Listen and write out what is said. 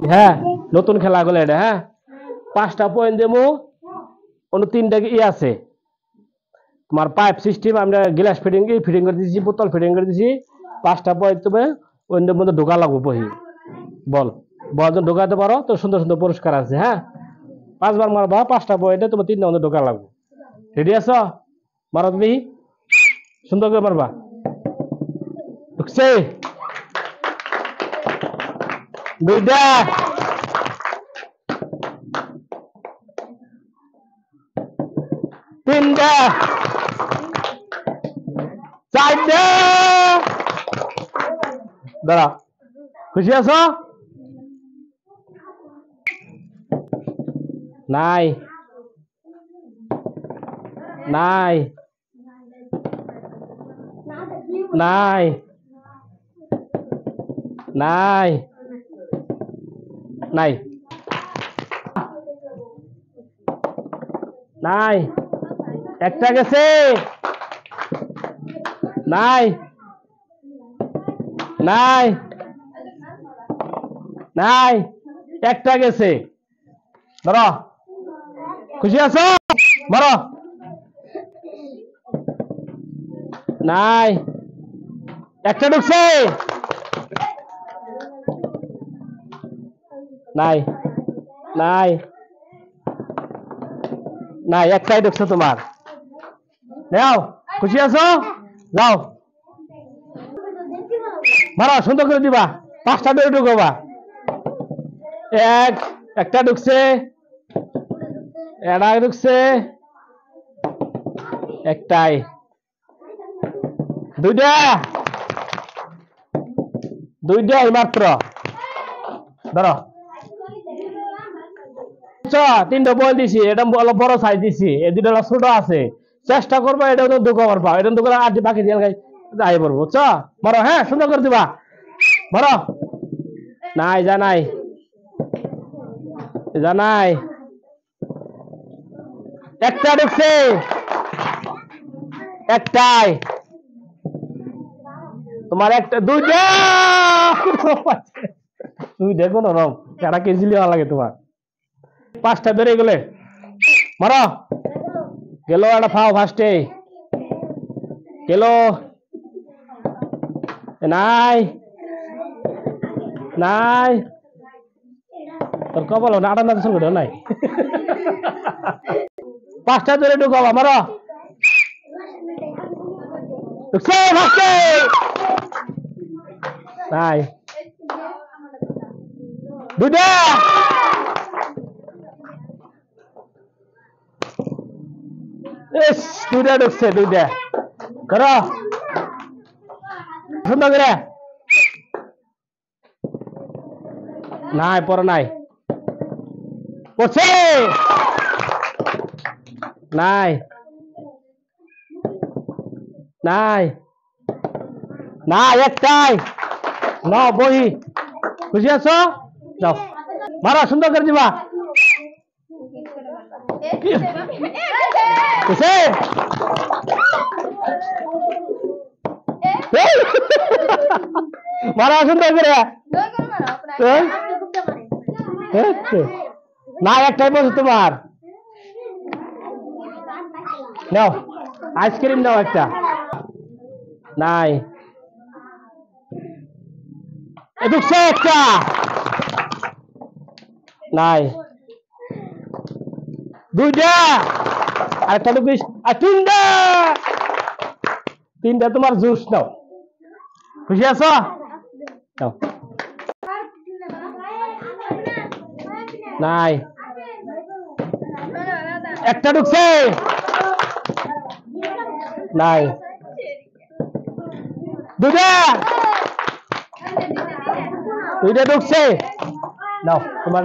হ্যাঁ নতুন খেলা গুলো এটা। হ্যাঁ 5টা পয়েন্ট দেবো, অন্য 3টা ই আছে তোমার পাইপ সিস্টেম, আমরা গ্লাস ফিটিং করে দিয়েছি, বোতল ফিটিং করে দিয়েছি। 5টা পয়েন্ট তুমি ওইটার মধ্যে ঢোকা লাগবো বহি বল বল ঢোকাতে পারো তো সুন্দর সুন্দর পুরস্কার আছে। হ্যাঁ 5বার মারবা, 5টা পয়েন্টে তোমার 3টার মধ্যে ঢোকা লাগবো। রেডি আছো? মারো তুমি, সুন্দর করে মারবা। ঢুকছে 2টা, 3টা, 4টা। দাঁড়া, খুশি আছো? নাই নাই নাই নাই নাই নাই, একটা গেছে। নাই নাই নাই, একটা গেছে। ধরো, খুশি আছো? মারো। নাই, একটা ঢুকছে। নাই নাই নাই, একটাই ঢুকছে তোমার। নাও, খুশি আছো? যাও মারো, সুন্দর করে দিবা। 5টা ধরে ঢুকবা। একটা ঢুকছে, এটা ঢুকছে, একটাই, 2টা, 2টাই মাত্র। ধরো 3টা বল দিছি, এটা বড় সাইজ দিছি, এই 2টা ছোট আছে। চেষ্টা করবো এটা ঢুকা পারবা, এটা ঢুকা আর বাকি দিয়ে যাই পড়বো, বুঝছো? মারো, হ্যাঁ সুন্দর করে দিবা। মারো। নাই, জানাই জানাই, একটা ঢুকছে, একটাই তোমার, একটা, 2টা। 2টা কোন রকম, এটা কেজি লিওয়া লাগে তোমার। 5টা বেড়ে গেলে মারো। গেল একটা ফাও, ফার্স্টে গেল। নাই নাই, তোর কপাল আটা না শুরু নাই। 5টা ধরে ঢুকাবো, মারো। ঢুকছে ফার্স্টে। নাই, 2টা, ইস 2টা ঢুকছে, 2টা। করো সুন্দর করে। নাই, পরে নাই, পড়ছে। নাই নাই নাই, একটাই। নাও বহি, খুশি আছো? যাও মারা, সুন্দর করে দিবা। মারা সুন্দর করে। না, একটাই বলছো তোমার। নাও আইসক্রিম, নাও একটা। নাই, ঢুকছে একটা। নাই, 2টা, আরেকটা ঢুকিস, আর 3টা। 3টা তোমার জুস। নাও, খুশি আছো? নাও। নাই, একটা ঢুকছে। নাই, 2টা, 2টা ঢুকছে। নাও তোমার।